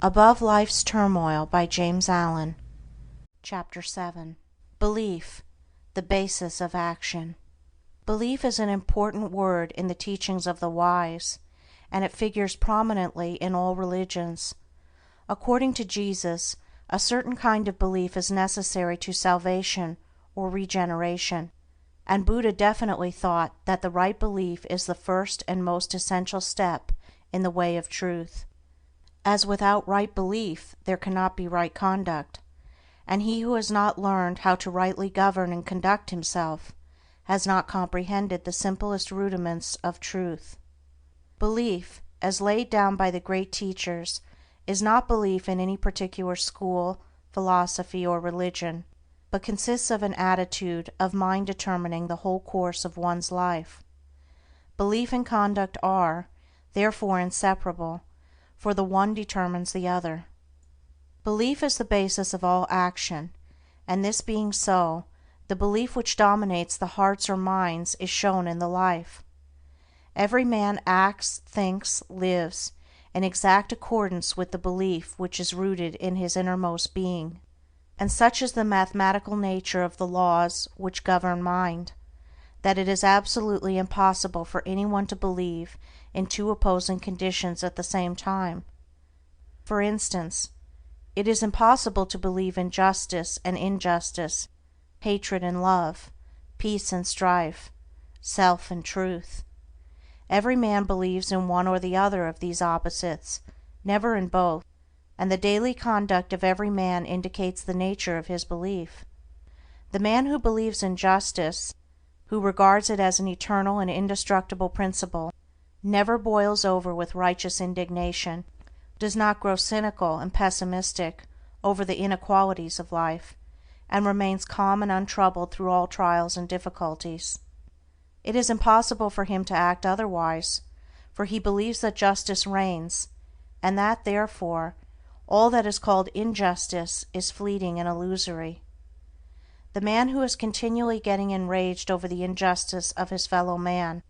Above Life's Turmoil by James Allen. Chapter 7. Belief, the Basis of Action. Belief is an important word in the teachings of the wise, and it figures prominently in all religions. According to Jesus, a certain kind of belief is necessary to salvation or regeneration, and Buddha definitely thought that the right belief is the first and most essential step in the way of truth. As without right belief there cannot be right conduct, and he who has not learned how to rightly govern and conduct himself has not comprehended the simplest rudiments of truth. Belief, as laid down by the great teachers, is not belief in any particular school, philosophy, or religion, but consists of an attitude of mind determining the whole course of one's life. Belief and conduct are, therefore, inseparable, for the one determines the other. Belief is the basis of all action, and this being so, the belief which dominates the hearts or minds is shown in the life. Every man acts, thinks, lives in exact accordance with the belief which is rooted in his innermost being, and such is the mathematical nature of the laws which govern mind, that it is absolutely impossible for anyone to believe in two opposing conditions at the same time. For instance, it is impossible to believe in justice and injustice, hatred and love, peace and strife, self and truth. Every man believes in one or the other of these opposites, never in both, and the daily conduct of every man indicates the nature of his belief. The man who believes in justice, who regards it as an eternal and indestructible principle, never boils over with righteous indignation, does not grow cynical and pessimistic over the inequalities of life, and remains calm and untroubled through all trials and difficulties. It is impossible for him to act otherwise, for he believes that justice reigns, and that, therefore, all that is called injustice is fleeting and illusory. The man who is continually getting enraged over the injustice of his fellow man,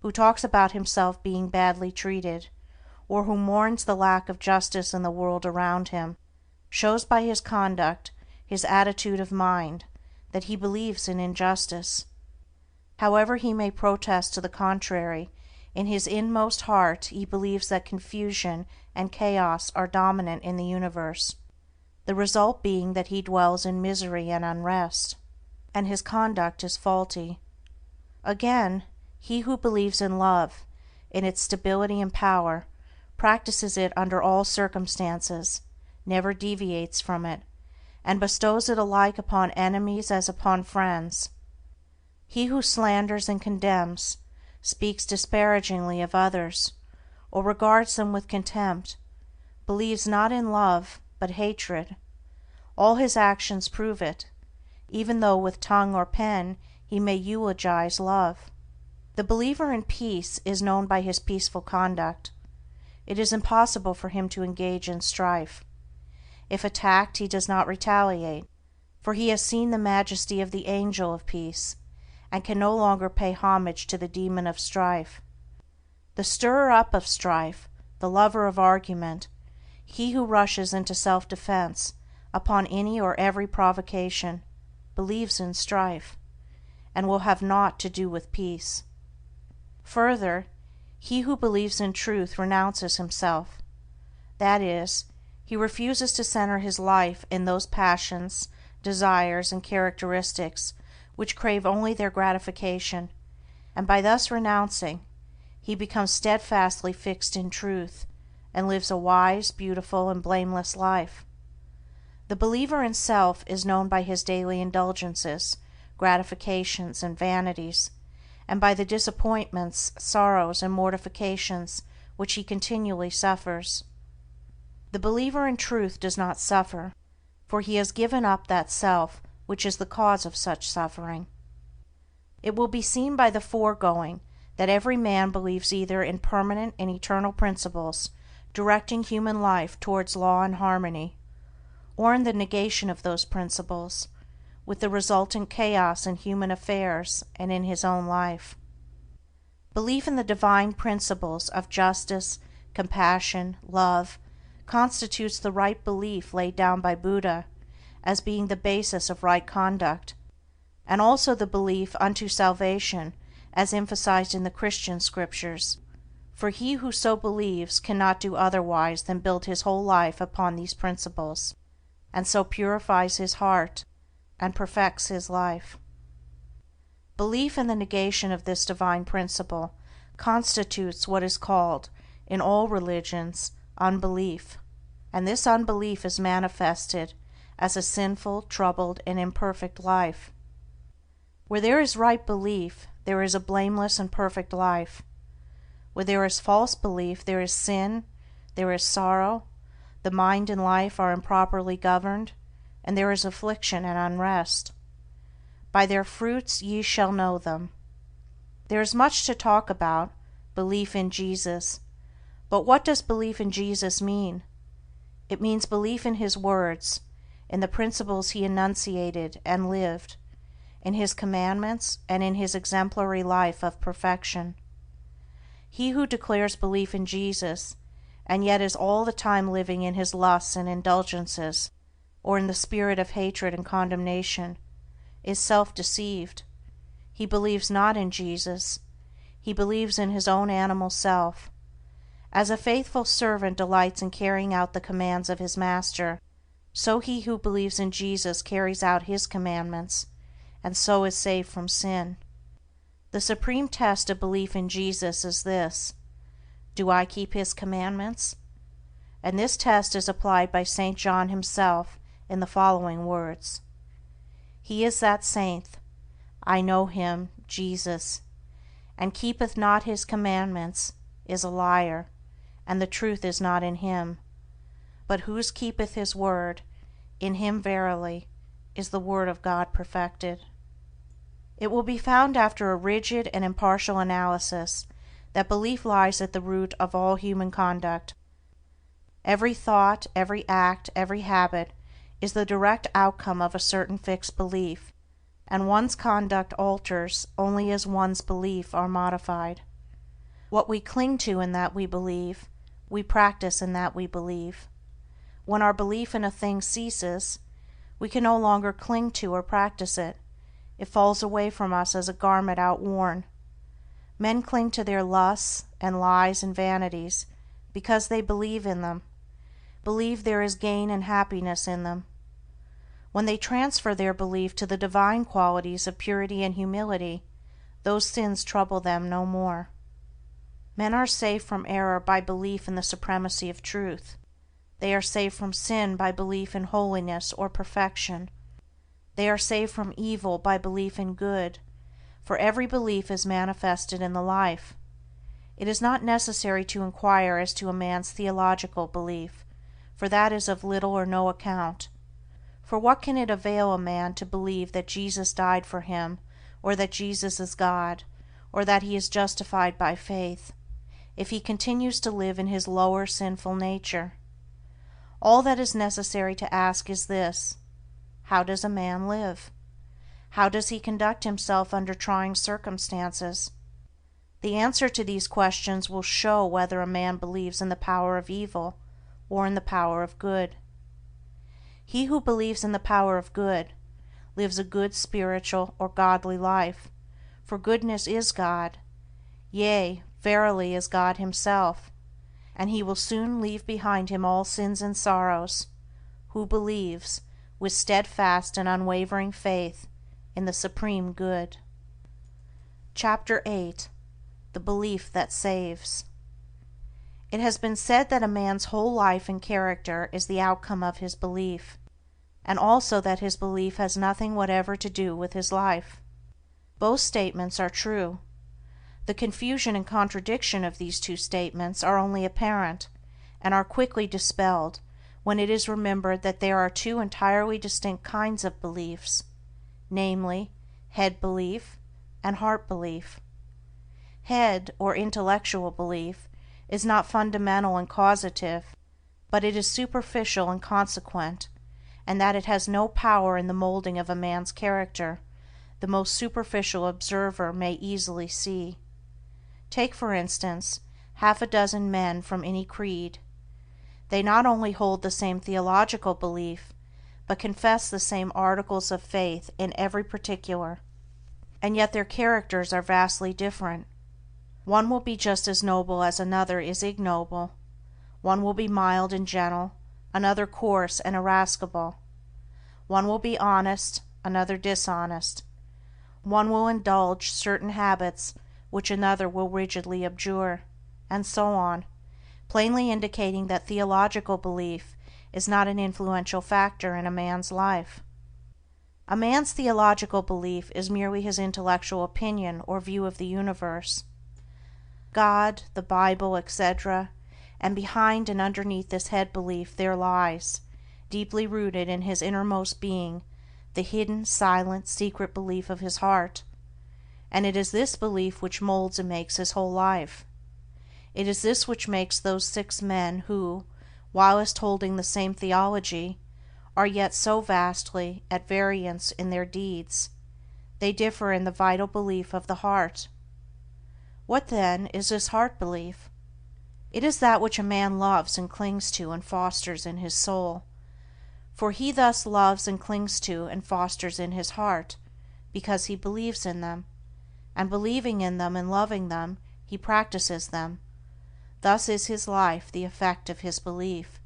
who talks about himself being badly treated, or who mourns the lack of justice in the world around him, shows by his conduct, his attitude of mind, that he believes in injustice. However he may protest to the contrary, in his inmost heart he believes that confusion and chaos are dominant in the universe, the result being that he dwells in misery and unrest, and his conduct is faulty. Again, he who believes in love, in its stability and power, practices it under all circumstances, never deviates from it, and bestows it alike upon enemies as upon friends. He who slanders and condemns, speaks disparagingly of others, or regards them with contempt, believes not in love, but hatred. All his actions prove it, even though with tongue or pen he may eulogize love. The believer in peace is known by his peaceful conduct. It is impossible for him to engage in strife. If attacked, he does not retaliate, for he has seen the majesty of the angel of peace, and can no longer pay homage to the demon of strife. The stirrer-up of strife, the lover of argument, he who rushes into self-defense upon any or every provocation, believes in strife, and will have naught to do with peace. Further, he who believes in truth renounces himself. That is, he refuses to center his life in those passions, desires, and characteristics which crave only their gratification, and by thus renouncing, he becomes steadfastly fixed in truth, and lives a wise, beautiful, and blameless life. The believer in self is known by his daily indulgences, gratifications, and vanities, and by the disappointments, sorrows, and mortifications which he continually suffers. The believer in truth does not suffer, for he has given up that self which is the cause of such suffering. It will be seen by the foregoing that every man believes either in permanent and eternal principles directing human life towards law and harmony, or in the negation of those principles, with the resultant chaos in human affairs and in his own life. Belief in the divine principles of justice, compassion, love, constitutes the right belief laid down by Buddha as being the basis of right conduct, and also the belief unto salvation as emphasized in the Christian scriptures, for he who so believes cannot do otherwise than build his whole life upon these principles, and so purifies his heart and perfects his life. Belief in the negation of this divine principle constitutes what is called, in all religions, unbelief, and this unbelief is manifested as a sinful, troubled, and imperfect life. Where there is right belief, there is a blameless and perfect life. Where there is false belief, there is sin, there is sorrow, the mind and life are improperly governed, and there is affliction and unrest. By their fruits ye shall know them. There is much to talk about belief in Jesus, but what does belief in Jesus mean? It means belief in his words, in the principles he enunciated and lived, in his commandments, and in his exemplary life of perfection. He who declares belief in Jesus, and yet is all the time living in his lusts and indulgences, or in the spirit of hatred and condemnation, is self-deceived. He believes not in Jesus, he believes in his own animal self. As a faithful servant delights in carrying out the commands of his master, so he who believes in Jesus carries out his commandments, and so is saved from sin. The supreme test of belief in Jesus is this: do I keep his commandments? And this test is applied by St. John himself in the following words: He is that saint, I know him, Jesus, and keepeth not his commandments, is a liar, and the truth is not in him. But whose keepeth his word, in him verily is the word of God perfected. It will be found after a rigid and impartial analysis that belief lies at the root of all human conduct. Every thought, every act, every habit is the direct outcome of a certain fixed belief, and one's conduct alters only as one's belief are modified. What we cling to in that we believe, we practice in that we believe. When our belief in a thing ceases, we can no longer cling to or practice it. It falls away from us as a garment outworn. Men cling to their lusts and lies and vanities because they believe in them, believe there is gain and happiness in them. When they transfer their belief to the divine qualities of purity and humility, those sins trouble them no more. Men are saved from error by belief in the supremacy of truth. They are saved from sin by belief in holiness or perfection. They are saved from evil by belief in good, for every belief is manifested in the life. It is not necessary to inquire as to a man's theological belief, for that is of little or no account. For what can it avail a man to believe that Jesus died for him, or that Jesus is God, or that he is justified by faith, if he continues to live in his lower sinful nature? All that is necessary to ask is this: how does a man live? How does he conduct himself under trying circumstances? The answer to these questions will show whether a man believes in the power of evil or in the power of good. He who believes in the power of good lives a good spiritual or godly life, for goodness is God, yea, verily is God himself, and he will soon leave behind him all sins and sorrows, who believes, with steadfast and unwavering faith, in the supreme good. Chapter 8. The Belief that Saves. It has been said that a man's whole life and character is the outcome of his belief, and also that his belief has nothing whatever to do with his life. Both statements are true. The confusion and contradiction of these two statements are only apparent, and are quickly dispelled when it is remembered that there are two entirely distinct kinds of beliefs, namely, head belief and heart belief. Head, or intellectual belief, is not fundamental and causative, but it is superficial and consequent, and that it has no power in the molding of a man's character, the most superficial observer may easily see. Take, for instance, half a dozen men from any creed. They not only hold the same theological belief, but confess the same articles of faith in every particular, and yet their characters are vastly different. One will be just as noble as another is ignoble. One will be mild and gentle, another coarse and irascible. One will be honest, another dishonest. One will indulge certain habits which another will rigidly abjure, and so on, plainly indicating that theological belief is not an influential factor in a man's life. A man's theological belief is merely his intellectual opinion or view of the universe. God, the Bible, etc., and behind and underneath this head belief there lies, deeply rooted in his innermost being, the hidden, silent, secret belief of his heart, and it is this belief which molds and makes his whole life. It is this which makes those 6 men who, whilst holding the same theology, are yet so vastly at variance in their deeds. They differ in the vital belief of the heart. What, then, is this heart belief? It is that which a man loves and clings to and fosters in his soul, for he thus loves and clings to and fosters in his heart, because he believes in them, and believing in them and loving them, he practices them. Thus is his life the effect of his belief,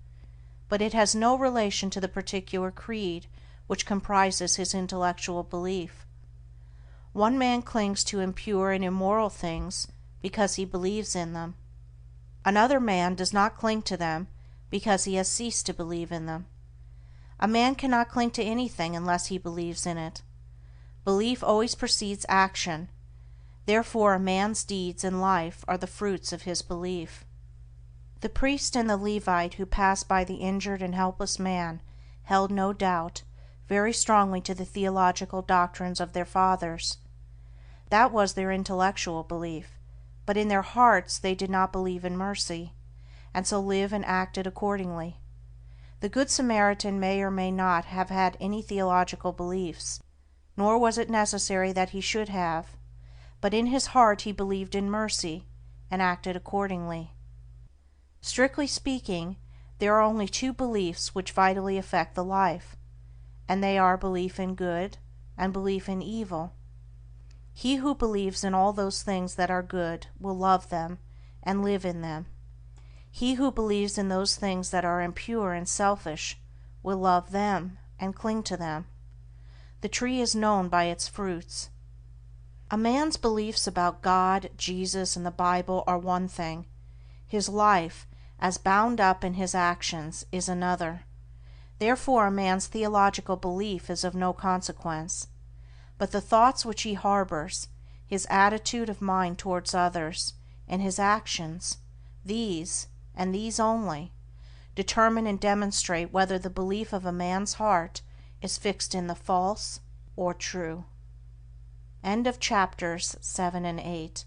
but it has no relation to the particular creed which comprises his intellectual belief. One man clings to impure and immoral things because he believes in them. Another man does not cling to them because he has ceased to believe in them. A man cannot cling to anything unless he believes in it. Belief always precedes action, therefore a man's deeds and life are the fruits of his belief. The priest and the Levite who passed by the injured and helpless man held, no doubt, very strongly to the theological doctrines of their fathers. That was their intellectual belief, but in their hearts they did not believe in mercy, and so lived and acted accordingly. The Good Samaritan may or may not have had any theological beliefs, nor was it necessary that he should have, but in his heart he believed in mercy, and acted accordingly. Strictly speaking, there are only 2 beliefs which vitally affect the life, and they are belief in good and belief in evil. He who believes in all those things that are good will love them and live in them. He who believes in those things that are impure and selfish will love them and cling to them. The tree is known by its fruits. A man's beliefs about God, Jesus, and the Bible are one thing. His life, as bound up in his actions, is another. Therefore a man's theological belief is of no consequence. But the thoughts which he harbors, his attitude of mind towards others, and his actions, these, and these only, determine and demonstrate whether the belief of a man's heart is fixed in the false or true. End of chapters 7 and 8.